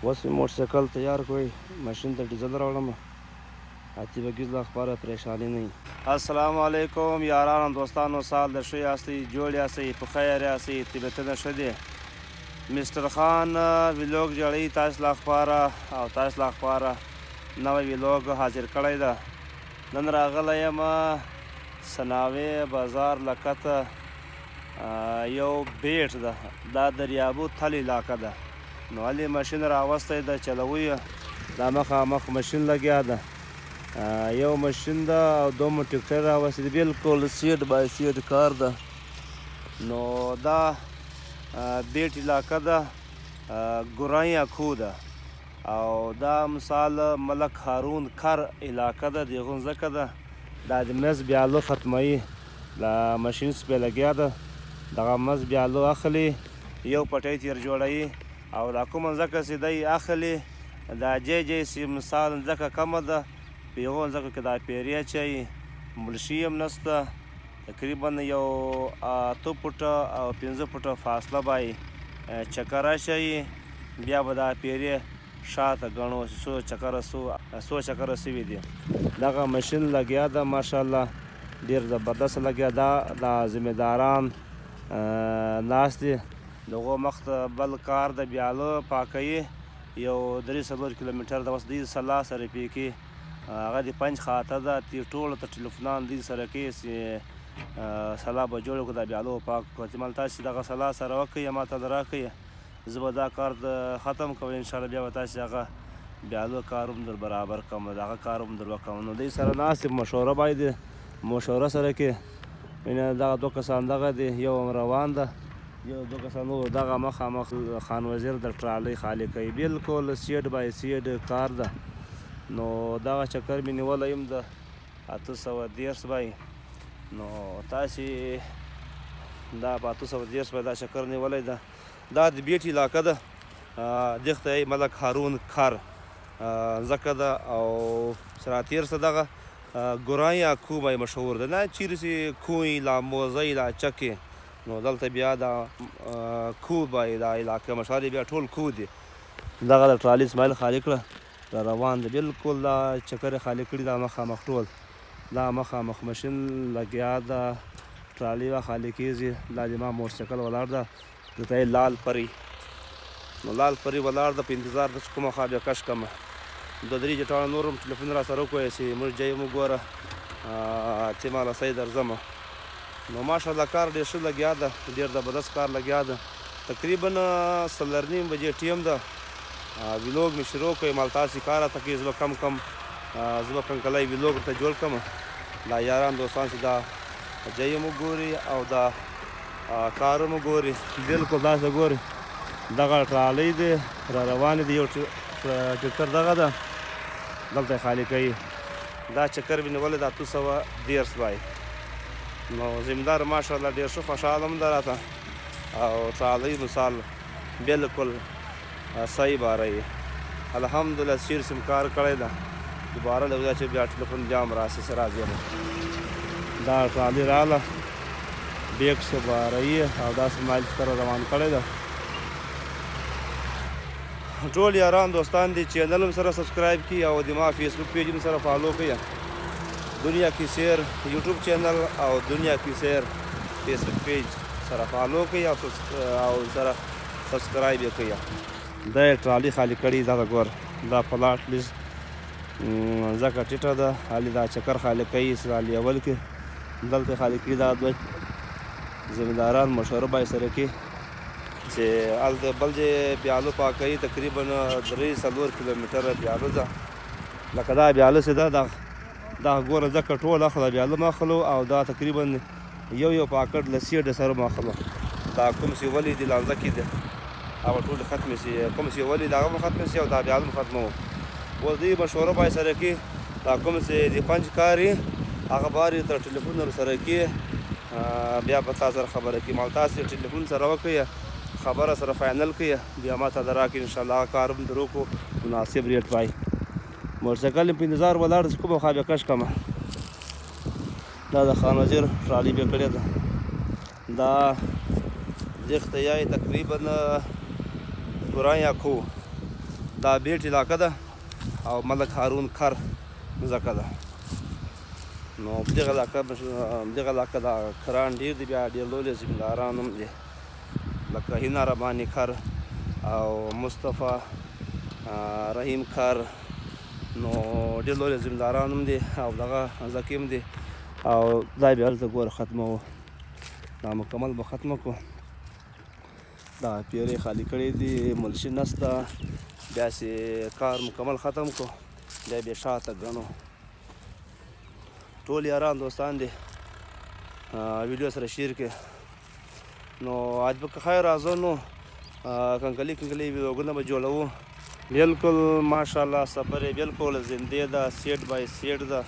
اوس مې موټرسایکل تیار کړی، ماشین ته ډیزل راوړم. اتې بګیز لا خبره پریشاني نه وي. السلام علیکم یارانو دوستانو، سال د ښه یاستئ، جوړ یاستئ، په خیر یاستئ، طبیعتونه ښه دي. مستر خان ویلوګ جوړوي تاسو لا خبره او تاسو لا خبره نوی ویلوګ حاضر کړی ده. نن راغلی یم سناوې بازار لکته یو بیټ ده، دا دریابو تل علاقه ده. نو هلې ماشین راوستی ده، چلوي یې، دا مخامخ ماشین لګیا ده، یو ماشین ده او دومره ټکټر راوستی ده، بلکل سیډ بای سیډ کار ده. نو دا بیټ علاقه ده، ګورای اکو ده، او دا مثال ملک هارون کر علاقه ده، د هغو ځمکه ده. دا د مز بیالو ختموي، دا ماشین سپې لګیا ده، دغه مز بیالو اخلي، یو پټی تیر جوړوي، او دا کومه ځمکه چې دی اخلي، دا جی چې مثال ځمکه کمه ده، په هغو ځمکو کې دا پیرې اچوي، ملشي هم نشته، تقریبا یو 8 فوټه او 15 فوټه فاصله باندې چکر اچوي، بیا به دا پیرې شاته ګڼو چې څو چکره سوي دي. دغه ماشین لګیا ده، ماشاءالله ډېر زبردست لګیا ده. دا ذمهداران ناست دي، د هغو مخ ته بل کار د بیالو پاکوي، یو 3-4 کیلومتر ده. اوس دوی سلا سره پیکي، هغه د پنج خاطه ده، ټولو ته ټلیفونان دوی سره کوي چې سلا به جوړه کړو، دا بیالو پاک کړو. احتمال تاسې دغه سلا سره وکړئ، ما ته راکړئ، زه به دا کار ختم کوم انشاءالله. بیا به تاسې هغه بیالو کار هم در برابر کوم، د هغه کار هم در وکوم. نو دوی سره ناست یم، مشوره باید مشوره سره کې دغه 2 کسان دغه دي، یو هم روان ده، یو 2 کسان نور دغه مخامخ خان وزیر د ټرالۍ خالي کوي، بلکل سیډ بای سیډ کار ده. نو دغه چکر مې نیولی یم د 830 بای. نو تاسې دا په 830 بای دا چکر نیولی ده. دا د بیټ علاقه ده، دغ ته یې ملک هارون کر ځکه ده، او سراتیر څه دغه ګورای یا کو بای مشهور ده، نه چیرې چې کوی لا موزی لا چکې، نو دلته بیا دا کو بای دا علاقه مشهور دی، بیا ټول کو دي. دغه د ټرالي اسماعیل خالي کړه، را روان دی، بلکل دا چکر خالي کړي، دا مخامخ ټول دا مخامخ ماشین لګیا ده، ټرالي به خالي کېږي. دا زما موټرسایکل ولاړ ده، دلته یې لال پری، نو لال پری ولاړ ده په انتظار د چې کومه خوا بیا کش کړمه. 2-3 جټانه نور هم ټلیفون را سره وکړی چې موږ جای مو ګوره چې ماله صحیح درځمه. نو ماشاءالله کار ډېر ښه لګیا ده، ډېر زبردست کار لګیا ده. تقریبا 9:30 بجې ټیم ده، ویلوګ مې شروع کړی، مال تاسې کار راته کوي، زه به کم زه به کنکلی ویلوګ ورته جوړ کړم. دا یاران دوستان چې دا جای مو ګوري او دا کار مو ګوري، بلکل داسې ګوري، دغه ټرالۍ دی را روانې دي، یو ټکټر دغه ده، دلته یې خالي کوي. دا چکر مې نیولی د 830 بای. نو زمیندار ماشاءالله ډېر ښه خوشحاله هم ده راته، او ټرالۍ مثال بلکل صحیح باروي، الحمدلله سیر سیم کار کړی ده. دوباره لږ چې بیا ټلیفون بیا هم راشي چې راځي. دا ټرالۍ راغله، بیګ ښه باروي، او داسې مایل ته روان کړی ده. ټول یاران دوستان دي، چینل هم سره سبسکرایب کړي، او د ما فیسبوک پیج هم سره فالو کړي، دنیا کی سیر یوټیوب چینل او دنیا کی سیر فیسبوک پیج سره فالو کړئ او سره سبسکرایب یې کړئ. دا یې ټرالي خالي کړي، دغه ګور دا پلاټ لیز ځکه ټیټه ده، هلې دا چکر خالي کوي سرالي اول کې، دلته خالي کړي. دا دوه ذمهداران مشوره باید سره کړي چې هلته بل ځای بیالو پاکوي، تقریبا 3-4 کیلومتره بیالو ده. لکه دا بیالو چې ده، دا ګوره ځکه ټول اخله بیالو مه اخلو، او دا تقریبا یو پاکټ له سیډ سره مه اخلو. دا کوم چې ولې دي لانځه کې ده، هغه ټولې ختمې شي، کوم چې ولې د هغه هم ختمې شي، او دا بیالو هم ختموو. اوس دوی مشوره باید سره کړي، دا کوم چې د پنج کار یې هغه بار یې تر ټلیفون سره کړي، بیا به تا سره خبره کړي. مال تاسې ټلیفون سره وکړئ، خبره سره فاینل کړئ، بیا ما ته در راکړئ، انشاءالله هغه کار هم در وکړو مناسب ریټ پای. موټرسایکل مې په انتظار ولاړ چې کومه خوا بیا کش کړمه. دا د خان وزیر ټرالي بیا کړې ده، دا دغ ته یایي تقریبا ګورای اکو، دا بیټ علاقه ده او ملک هارون کر ځکه ده. نو په دغه علاقه دا کران ډېر دي، بیا ډېر لوی زمینداران هم دي لکه هینا رباني کر او مصطفی رحیم کر. نو ډېر لوی زمینداران هم دي او دغه ځکې هم دي. او دا بیا هلته ګوره ختموو، دا مکمل به ختمه کړو. دا پیرې خالي کړې دي، ملشي نسته، بیا چې کار مکمل ختم کړو بیا بیا شاته ګڼو. ټول یاران دوستان دي ویډیو سره شیر کړئ. نو آج به که خیر راځو نو کنکلي ویډیوګونه به جوړوو. بالکل ماشاءالله سفر یې بالکل زنده ده، سیټ بای سیټ ده،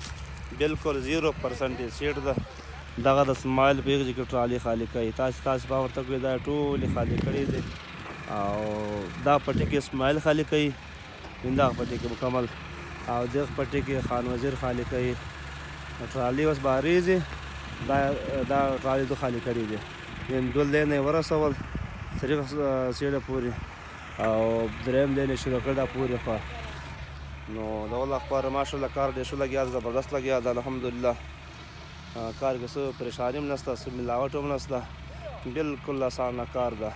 بالکل 0% سیټ ده. دغه د اسماعیل په هغه کې ټرالي خالي کوي، تاسو به ورته کوئ دا ټولې خالي کړي دي او دا پټي کې اسماعیل خالي کوي، دغه پټي کې مکمل، او دغه پټي کې خان وزیر خالي کوي. ټرالي اوس بهریږي، دا ټرالي دو خالي کړي دي، یعنې دوه لینه یې ورسول صرف سیډه پورې او دریم لین یې شروع کړ دا پورې خوا. نو د الله خپاره ماشاءالله کار ډېر ښه لګیا ده، زبردست لګیا ده الحمدلله. کار کې څه پریشاني هم نشته، څه ملاوټ هم نشته، بالکل اسانه کار ده.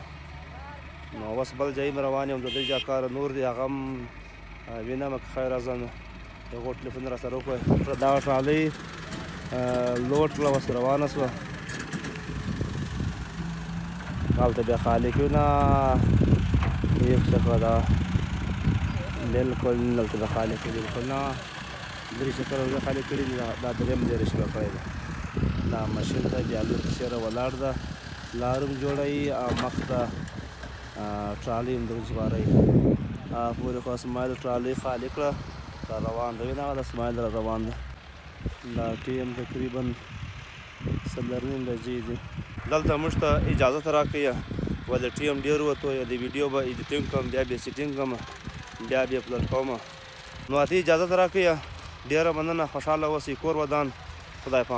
نو بس بل ځای مې روان یم، د دې جا کار نور دی، هغه هم وینم که خیر ځم یو ټلیفون راسره وکړئ. دغه ټرالۍ لوډ کړه، اوس روانه شوه، هلته بیا خالي کړو نه یو څه ده بالکل دلته به خالي کړي، بالکل نه درې شکره خالي کړي دي، دا درېیم ځای شروع کړی ده. دا ماشین ته بیا لور په څېره ولاړ ده، لار هم جوړوي او مخ ته ټرالۍ هم درې سپاروي. پورې خو اسماعیل ټرالۍ خالي کړه، را روان ده، وینه د اسماعیل را روان ده. دا ټیم تقریبا 9:30 بجې دي. دلته موږ ته اجازت راکوي، ولې ټیم ډېر وتو، یا د ویډیو به ایډیټینګ کوم، بیا سیټینګ کوم، بیا اپلوډ کوم. نو اته اجازت راکوي، ډېره مننه، خوشحاله اوسئ، کور ودان، خدای پامان.